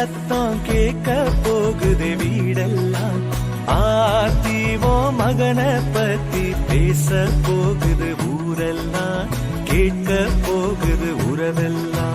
சத்தம் கேட்க போகுது வீடெல்லாம். ஆத்திவோ மகனை பத்தி பேச போகுது ஊரெல்லாம், கேட்க போகுது உறவெல்லாம்.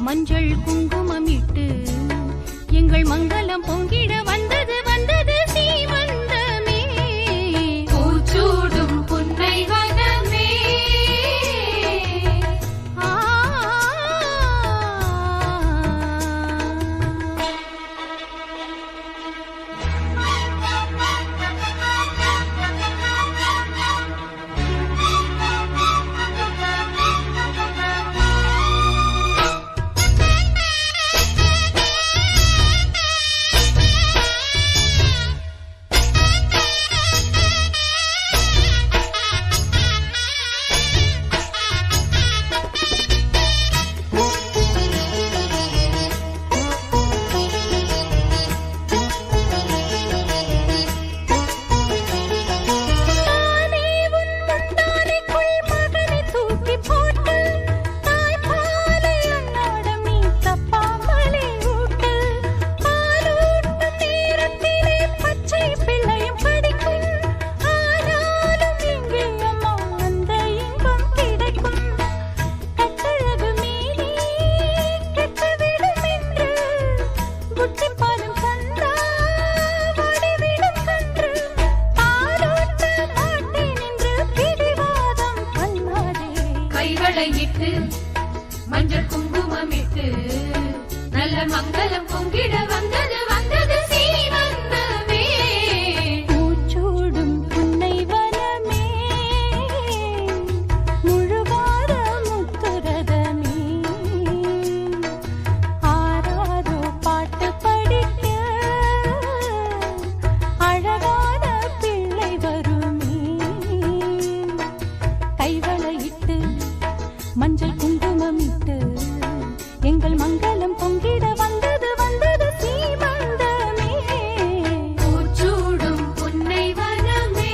மஞ்சள் குங்குமமிட்டு எங்கள் மங்களம் பொங்கிட வந்தது வந்தது சீமந்தமே. பூச்சூடும் புன்னை வனமே. கைவளையிட்டு மஞ்சள் குங்குமமிட்டு நல்ல மங்களம் பொங்கிட வந்தது வந்தது சீமந்தமே. பூச்சூடும் புன்னை வனமே முழுகாத முத்துரதமே. ஆராரோ பாட்டு படிக்க அழகான பிள்ளை வருமே. கைவளையிட்டு மஞ்சள் குங்குமமிட்டு எங்கள் மங்களம் பொங்கிட வந்தது வந்தது சீமந்தமே. பூச்சூடும் புன்னை வனமே.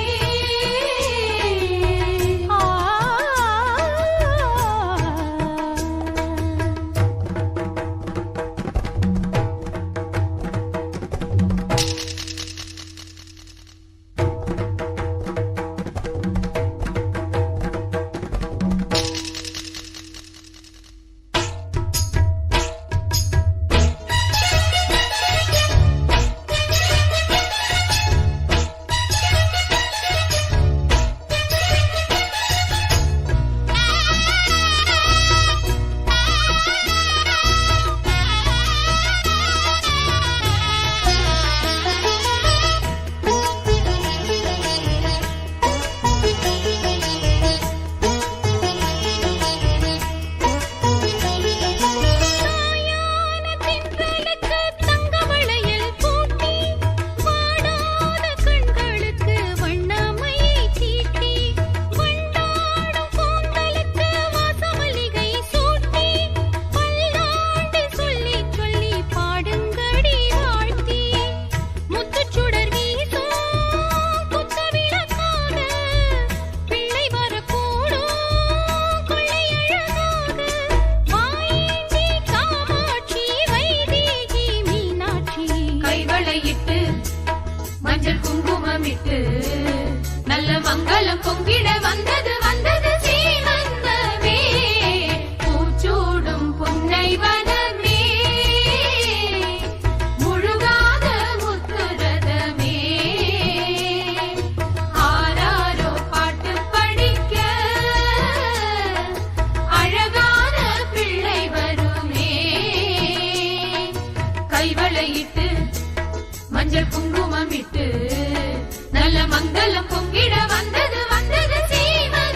மஞ்சள் குங்குமமிட்டு நல்ல மங்களம் பொங்கிட வந்தது வந்தது சீமந்தமே. பூச்சூடும் புன்னை வனமே முழுகாத முத்துரதமே. ஆராரோ பாட்டு படிக்க அழகான பிள்ளை வருமே. கைவளையிட்டு மஞ்சள் குங்குமமிட்டு நல்ல மங்களம் பொங்கிட வந்தது வந்தது சீமந்தமே.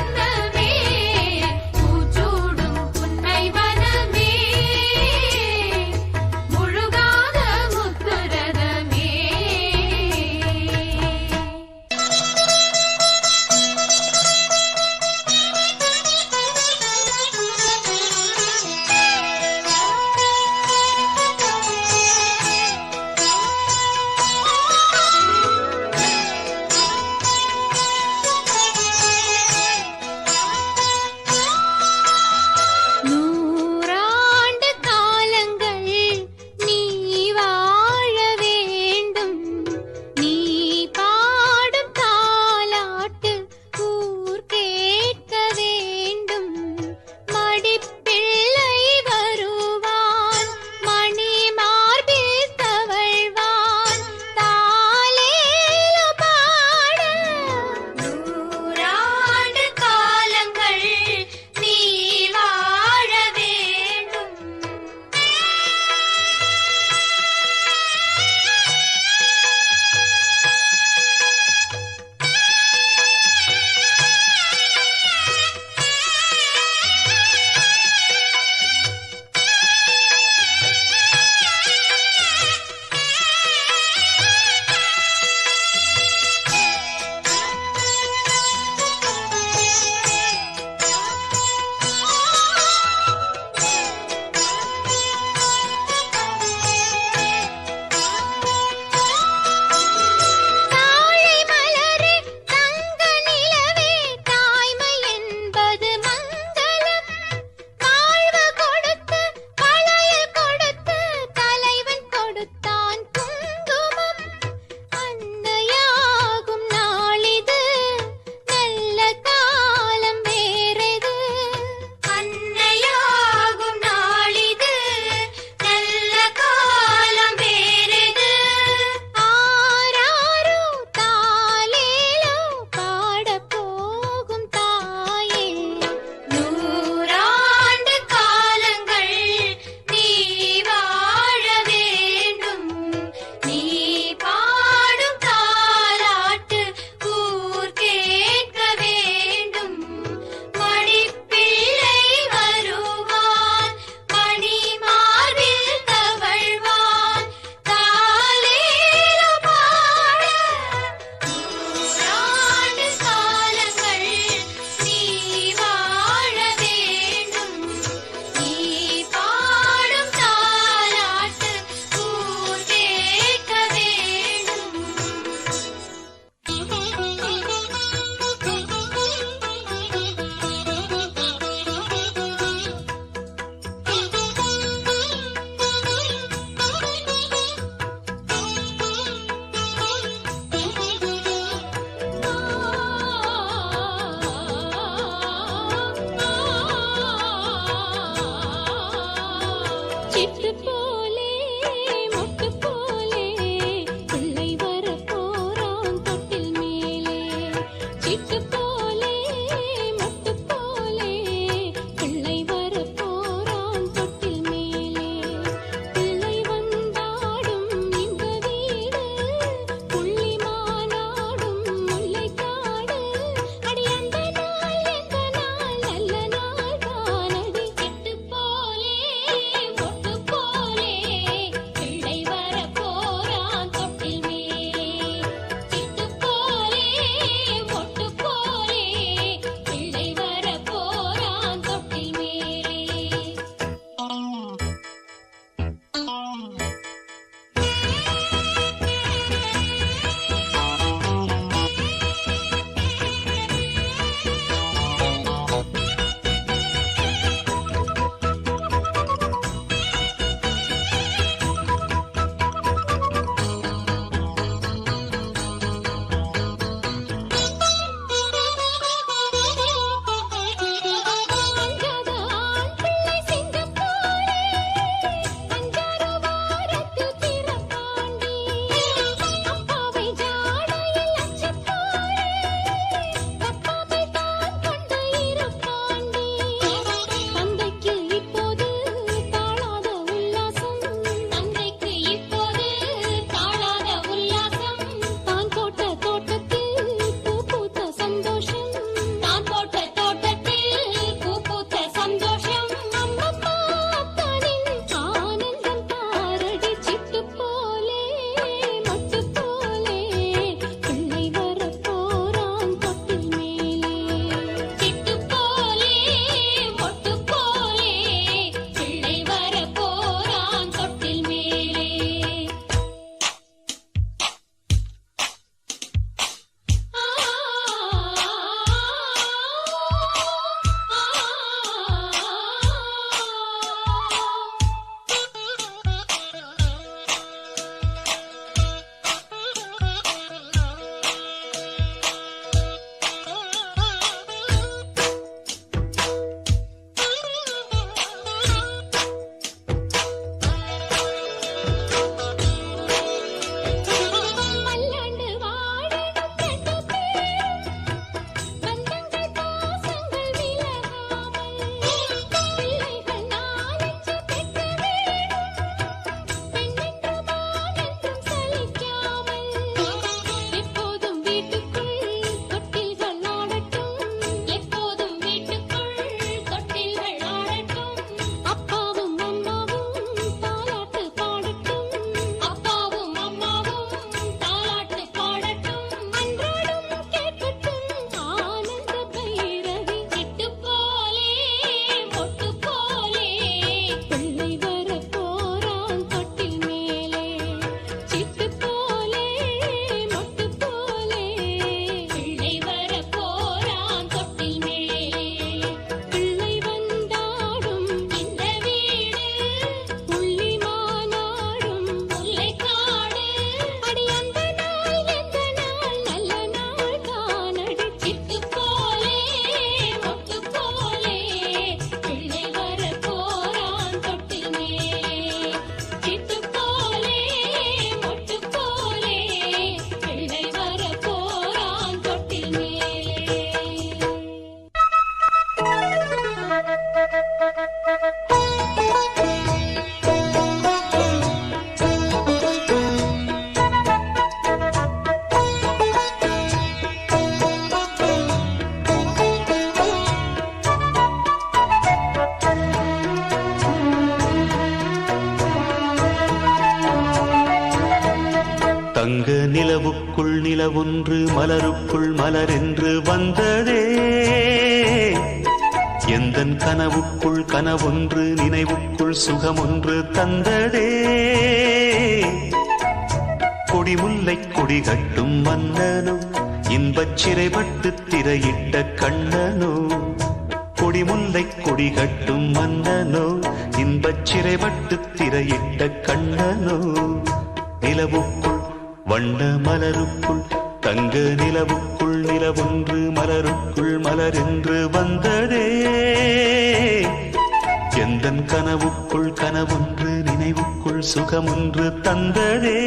மலருக்குள் மலரென்று வந்ததே எந்தன் கனவுக்குள் கனவொன்று நினைவுக்குள் சுகமொன்று தந்ததே கொடிமுல்லை கொடி கட்டும் மன்னனோ இன்பச் சிறைப்பட்டு திரையிட்ட கண்ணனோ கொடிமுல்லை கொடி கட்டும் மன்னனோ இன்பச் சிறைப்பட்டு திரையிட்ட கண்ணனோ நிலவுக்குள் வண்ண மலருக்குள் தங்க நிலவுக்குள் நிலவொன்று மலருக்குள் மலரென்று வந்ததே எந்தன் கனவுக்குள் கனவொன்று நினைவுக்குள் சுகமொன்று தந்ததே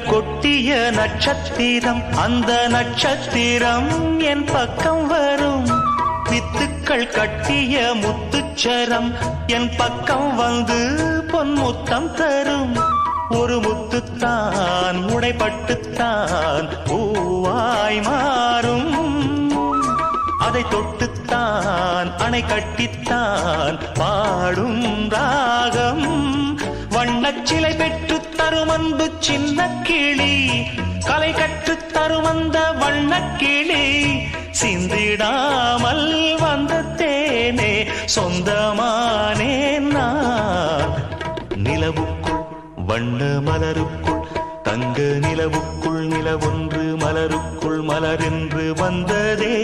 கொட்டிய நட்சத்திரம் அந்த நட்சத்திரம் என் பக்கம் வரும் வித்துக்கள் கட்டிய முத்துச்சரம் என் பக்கம் வந்து பொன்முத்தம் தரும் ஒரு முத்துத்தான் உடைப்பட்டுத்தான் பூவாய் மாறும் அதை தொட்டுத்தான் அணை கட்டித்தான் பாடும் ராகம் வண்ணச்சிலை பெற்று தரும் அன்பு சின்ன கிளி கலை கற்று தரும் அந்த வண்ணக்கிளி சிந்திடாமல் வந்த தேனே சொந்தமானே நான் நிலவுக்குள் வண்ண மலருக்குள் தங்க நிலவுக்குள் நிலவொன்று மலருக்குள் மலரென்று வந்ததே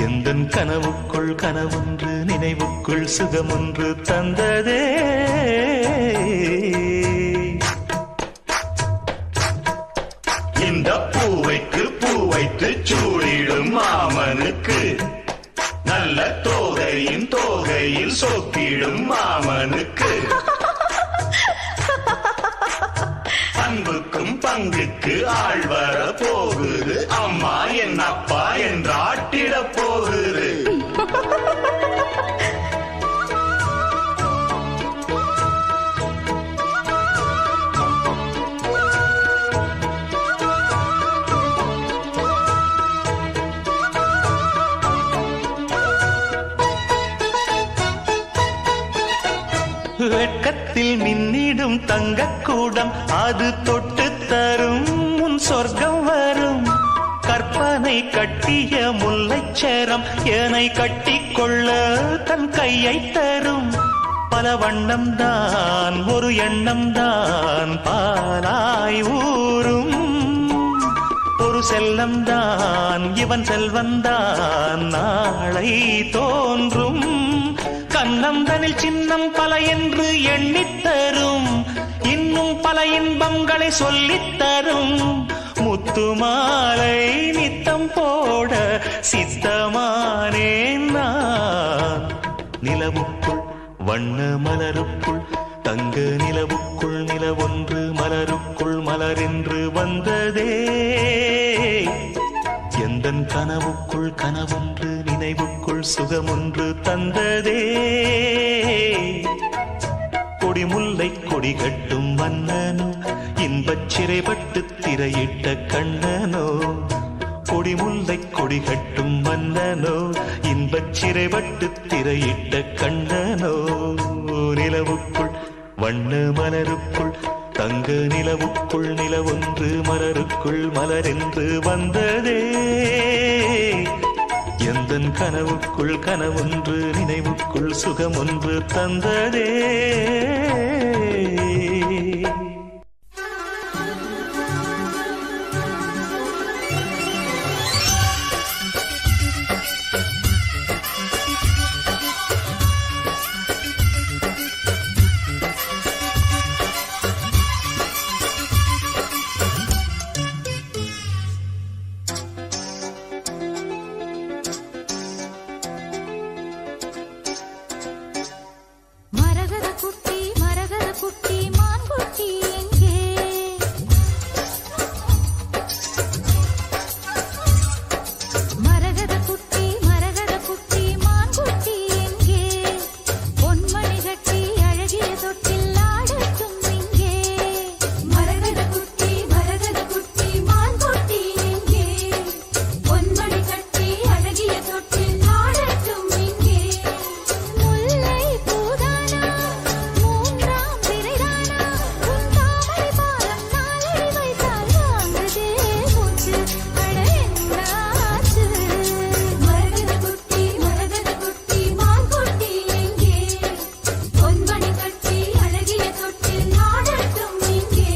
எந்தன் கனவுக்குள் கனவொன்று நினைவுக்குள் சுகமொன்று தந்ததே இந்த பூவைக்கு பூ வைத்து சூடிடும் மாமனுக்கு நல்ல தோகையின் தோகையில் சொக்கிடும் மாமனுக்கு அன்புக்கும் பங்குக்கு ஆள் வர போகுது அம்மா என் அப்பா என்றாட்டிட போகுது வெட்கத்தில் மின்னிடும் தங்கக்கூடம் அது தொட்டு தரும் உன் சொர்க்கம் வரும் கற்பனை கட்டிய முல்லைச்சரம் ஏனை கட்டிக்கொள்ள தன் கையை தரும் பல வண்ணம் தான் ஒரு எண்ணம் தான் பாலாய் ஊரும் ஒரு செல்லம் தான் இவன் செல்வந்தான் நாளை தோன்றும் கண்ணம் தனில் சின்னம் பல என்று எண்ணித்தரும் இன்னும் பல இன்பங்களை சொல்லித்தரும் முத்து மாலை நித்தம் போட சித்தமானேன் நான் நிலவுக்குள் வண்ண மலருக்குள் தங்க நிலவுக்குள் நிலவொன்று மலருக்குள் மலரென்று வந்ததே எந்தன் கனவுக்குள் கனவொன்று நினைவுக்குள் சுகமொன்று தந்ததே கொடிமுல்லை கொடி கட்டும் மன்னனோ இன்பச் சிறைப்பட்டு திரையிட்ட கண்ணனோ கொடிமுல்லை கொடி கட்டும் மன்னனோ இன்பச் சிறைப்பட்டு திரையிட்ட கண்ணனோ நிலவுக்குள் வண்ண மலருக்குள் தங்க நிலவுக்குள் நிலவொன்று மலருக்குள் மலரென்று வந்ததே எந்தன் கனவுக்குள் கனவொன்று நினைவுக்குள் சுகமொன்று தந்ததே குட்டி மரகத குட்டி மான் குட்டி எங்கே மரகத குட்டி மான் குட்டி எங்கே பொன்மணி கட்டி அழகிய தொட்டில் ஆடட்டும் இங்கே மரகத குட்டி மான் குட்டி எங்கே பொன்மணி கட்டி அழகிய தொட்டில் ஆடட்டும் இங்கே முல்லை பூதானா மூன்றாம் பிறைதானா உன் தாமரை பாதம் நாளடி வைத்தால் வாங்குதே மூச்சு அட என்னாச்சு மரகத குட்டி மான் குட்டி எங்கே பொன்மணி கட்டி அழகிய தொட்டில் ஆடட்டும் இங்கே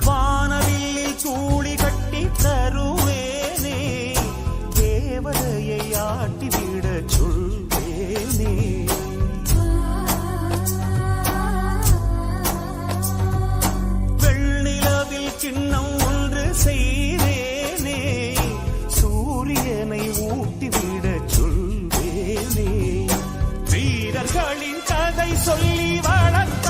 வானவில்லில் சூளி கட்டி தருவேனே தேவதையை ஆட்டிவிட சொல்வேனே வெள்ளிலவில் சின்னம் ஒன்று செய்வேனே சூரியனை ஊட்டிவிட சொல்வேனே வீரர்களின் கதை சொல்லி வளர்த்தால்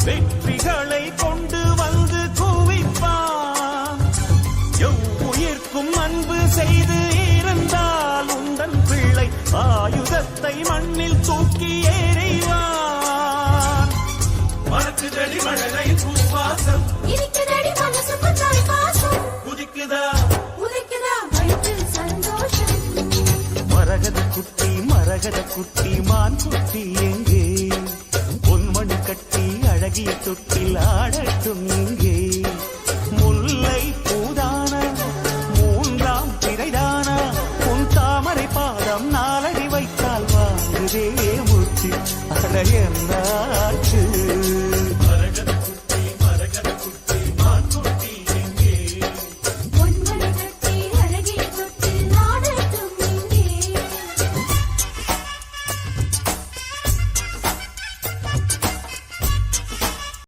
வெற்றிகளை கொண்டு வந்து குவிப்பான் எவ்வுயிர்க்கும் அன்பு செய்து இருந்தால் உந்தன் பிள்ளை ஆயுதத்தை மண்ணில் தூக்கி எறிவான் மனக்குதடி மழலை பூவாசம் இருக்குதடி மனசுக்கு தாய் பாசம் குதிக்குதா உதைக்குதா வயிற்றில் சந்தோஷம் மரகத குட்டி மான் குட்டி எங்கே பொன்மணி கட்டி அழகிய தொட்டில் ஆடட்டும் இங்கே முல்லை பூதான மூன்றாம் பிறைதான உன் தாமரை பாதம் நாளடி வைத்தால் வாங்குதே மூச்சு அட என்னாச்சு